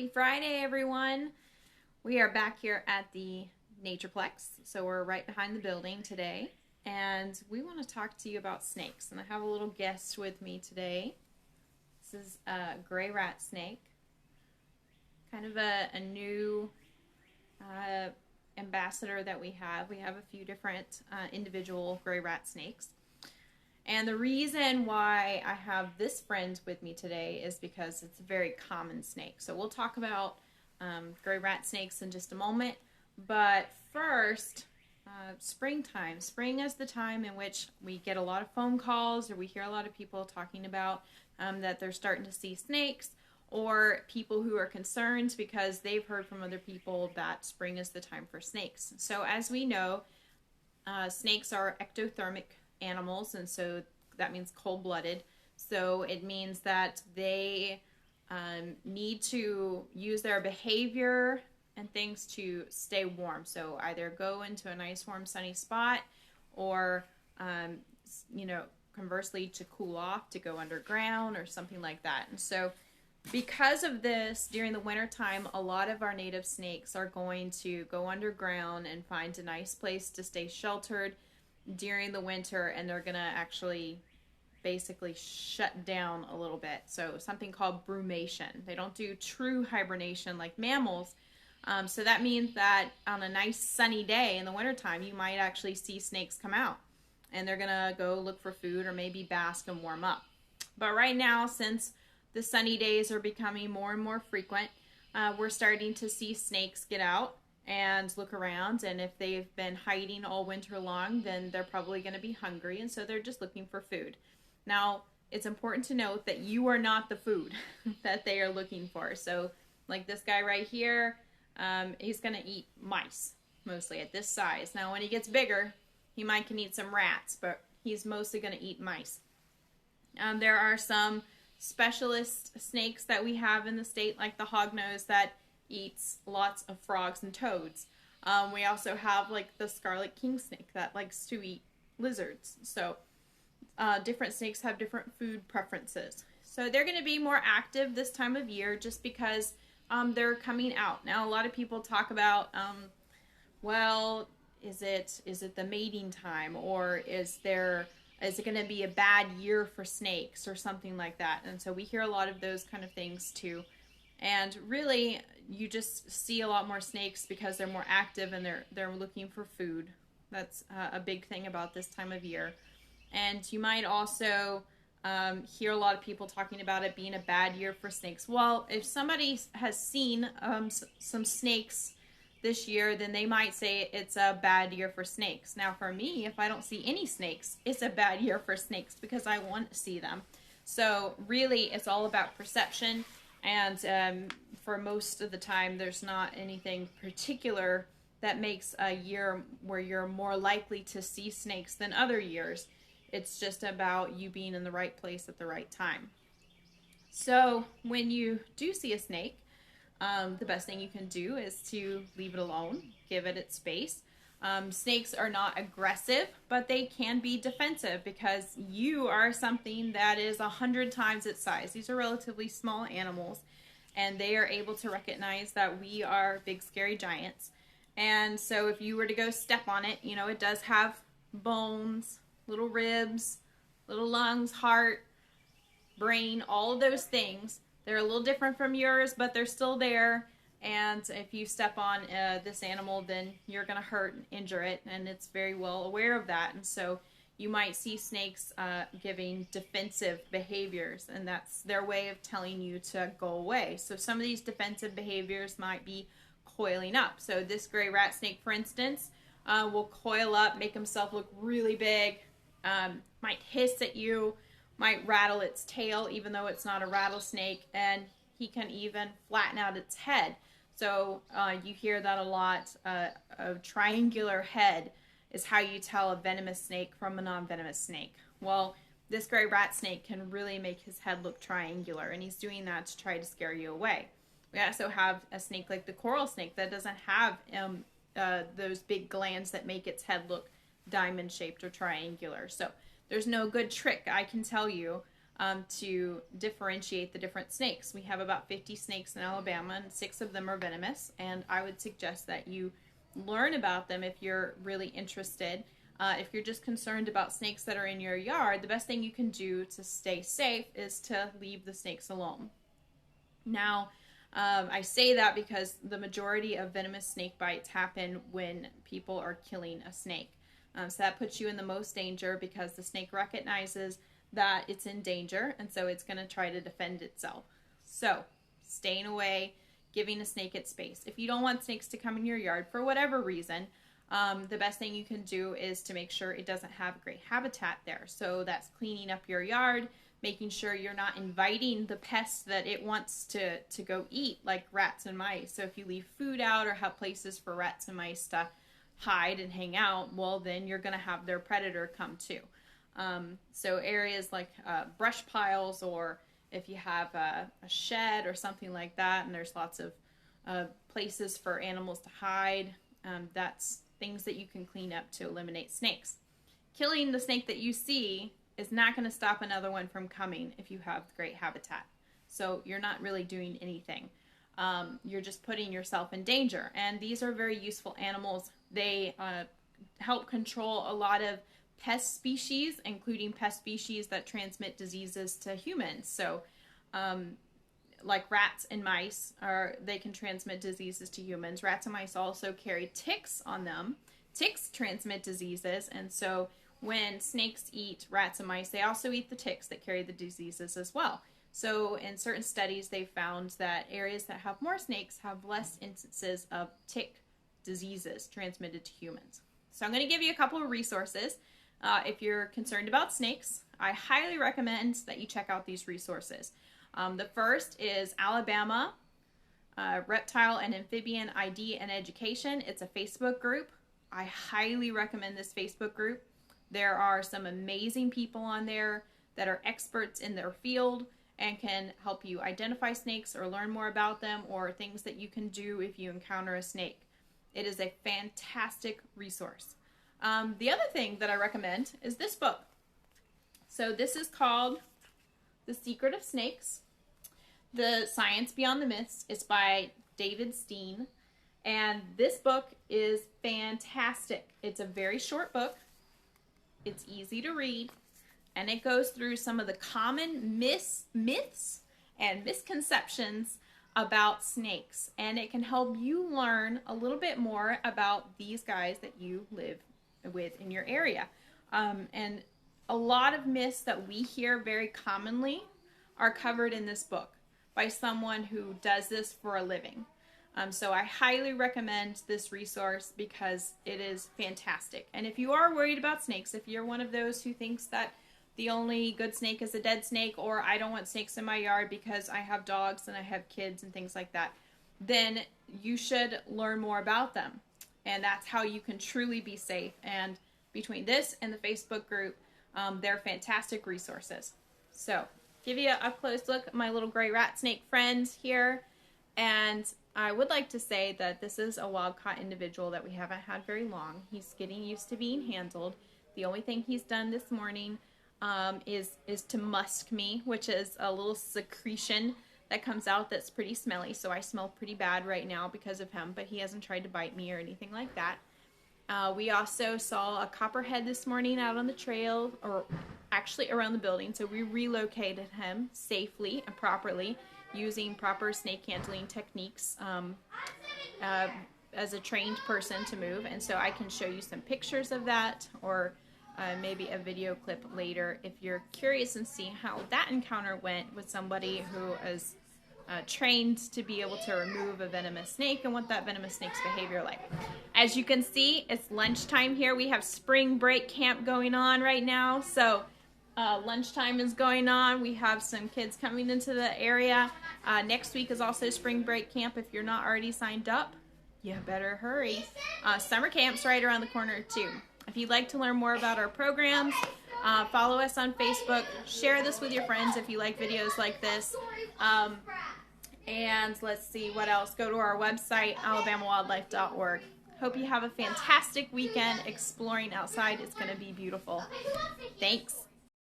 Happy Friday, everyone. We are back here at the Natureplex. So we're right behind the building today. And we want to talk to you about snakes. And I have a little guest with me today. This is a gray rat snake. Kind of a new ambassador that we have. We have a few different individual gray rat snakes. And the reason why I have this friend with me today is because it's a very common snake. So we'll talk about gray rat snakes in just a moment. But first, springtime. Spring is the time in which we get a lot of phone calls, or we hear a lot of people talking about that they're starting to see snakes, or people who are concerned because they've heard from other people that spring is the time for snakes. So as we know, snakes are ectothermic animals, and so that means cold-blooded. So it means that they need to use their behavior and things to stay warm. So either go into a nice warm sunny spot, or conversely to cool off, to go underground or something like that. And so because of this, during the winter time, a lot of our native snakes are going to go underground and find a nice place to stay sheltered during the winter, and they're gonna actually basically shut down a little bit. So something called brumation. They don't do true hibernation like mammals. So that means that on a nice sunny day in the wintertime, you might actually see snakes come out, and they're gonna go look for food or maybe bask and warm up. But right now, since the sunny days are becoming more and more frequent, we're starting to see snakes get out and look around, and if they've been hiding all winter long, then they're probably going to be hungry, and so they're just looking for food. Now, it's important to note that you are not the food that they are looking for. So, like this guy right here, he's going to eat mice, mostly at this size. Now, when he gets bigger, he can eat some rats, but he's mostly going to eat mice. There are some specialist snakes that we have in the state, like the hognose, that eats lots of frogs and toads. We also have like the scarlet king snake that likes to eat lizards. So different snakes have different food preferences. So they're going to be more active this time of year just because they're coming out. Now, a lot of people talk about, well, is it the mating time, or is it going to be a bad year for snakes or something like that? And so we hear a lot of those kind of things too. And really, you just see a lot more snakes because they're more active and they're looking for food. That's a big thing about this time of year. And you might also hear a lot of people talking about it being a bad year for snakes. Well, if somebody has seen some snakes this year, then they might say it's a bad year for snakes. Now, for me, if I don't see any snakes, it's a bad year for snakes because I want to see them. So really, it's all about perception. And for most of the time, there's not anything particular that makes a year where you're more likely to see snakes than other years. It's just about you being in the right place at the right time. So when you do see a snake, the best thing you can do is to leave it alone, give it its space. Snakes are not aggressive, but they can be defensive because you are something that is 100 times its size. These are relatively small animals, and they are able to recognize that we are big, scary giants. And so if you were to go step on it, it does have bones, little ribs, little lungs, heart, brain, all of those things. They're a little different from yours, but they're still there. And if you step on this animal, then you're going to hurt and injure it, and it's very well aware of that. And so you might see snakes giving defensive behaviors, and that's their way of telling you to go away. So some of these defensive behaviors might be coiling up. So this gray rat snake, for instance, will coil up, make himself look really big, might hiss at you, might rattle its tail, even though it's not a rattlesnake, and he can even flatten out its head. So you hear that a lot. A triangular head is how you tell a venomous snake from a non-venomous snake. Well, this gray rat snake can really make his head look triangular, and he's doing that to try to scare you away. We also have a snake like the coral snake that doesn't have those big glands that make its head look diamond-shaped or triangular. So there's no good trick I can tell you to differentiate the different snakes. We have about 50 snakes in Alabama, and 6 of them are venomous, and I would suggest that you learn about them if you're really interested. If you're just concerned about snakes that are in your yard, the best thing you can do to stay safe is to leave the snakes alone. Now, I say that because the majority of venomous snake bites happen when people are killing a snake. So that puts you in the most danger because the snake recognizes that it's in danger, and so it's going to try to defend itself. So, staying away, giving a snake its space. If you don't want snakes to come in your yard for whatever reason, the best thing you can do is to make sure it doesn't have a great habitat there. So that's cleaning up your yard, making sure you're not inviting the pests that it wants to go eat, like rats and mice. So if you leave food out or have places for rats and mice to hide and hang out, well, then you're going to have their predator come too. So areas like brush piles, or if you have a shed or something like that, and there's lots of places for animals to hide, that's things that you can clean up to eliminate snakes. Killing the snake that you see is not going to stop another one from coming if you have great habitat. So you're not really doing anything. You're just putting yourself in danger. And these are very useful animals. They help control a lot of pest species, including pest species that transmit diseases to humans. So like rats and mice, they can transmit diseases to humans. Rats and mice also carry ticks on them. Ticks transmit diseases, and so when snakes eat rats and mice, they also eat the ticks that carry the diseases as well. So in certain studies, they found that areas that have more snakes have less instances of tick diseases transmitted to humans. So I'm going to give you a couple of resources. If you're concerned about snakes, I highly recommend that you check out these resources. The first is Alabama Reptile and Amphibian ID and Education. It's a Facebook group. I highly recommend this Facebook group. There are some amazing people on there that are experts in their field and can help you identify snakes or learn more about them, or things that you can do if you encounter a snake. It is a fantastic resource. The other thing that I recommend is this book. So this is called The Secret of Snakes, The Science Beyond the Myths. It's by David Steen. And this book is fantastic. It's a very short book. It's easy to read. And it goes through some of the common myths and misconceptions about snakes. And it can help you learn a little bit more about these guys that you live with in your area. And a lot of myths that we hear very commonly are covered in this book by someone who does this for a living. So I highly recommend this resource because it is fantastic. And if you are worried about snakes, if you're one of those who thinks that the only good snake is a dead snake, or I don't want snakes in my yard because I have dogs and I have kids and things like that, then you should learn more about them. And that's how you can truly be safe. And between this and the Facebook group, they're fantastic resources. So, give you a close look at my little gray rat snake friend here. And I would like to say that this is a wild-caught individual that we haven't had very long. He's getting used to being handled. The only thing he's done this morning is to musk me, which is a little secretion that comes out that's pretty smelly. So I smell pretty bad right now because of him, but he hasn't tried to bite me or anything like that. We also saw a copperhead this morning out on the trail, or actually around the building. So we relocated him safely and properly using proper snake handling techniques as a trained person to move. And so I can show you some pictures of that, or maybe a video clip later if you're curious and see how that encounter went with somebody who is trained to be able to remove a venomous snake and what that venomous snake's behavior like. As you can see, it's lunchtime here. We have spring break camp going on right now. So lunchtime is going on. We have some kids coming into the area. Next week is also spring break camp. If you're not already signed up, you better hurry. Summer camp's right around the corner too. If you'd like to learn more about our programs, follow us on Facebook. Share this with your friends if you like videos like this. And let's see what else. Go to our website, alabamawildlife.org. Hope you have a fantastic weekend exploring outside. It's going to be beautiful. Thanks.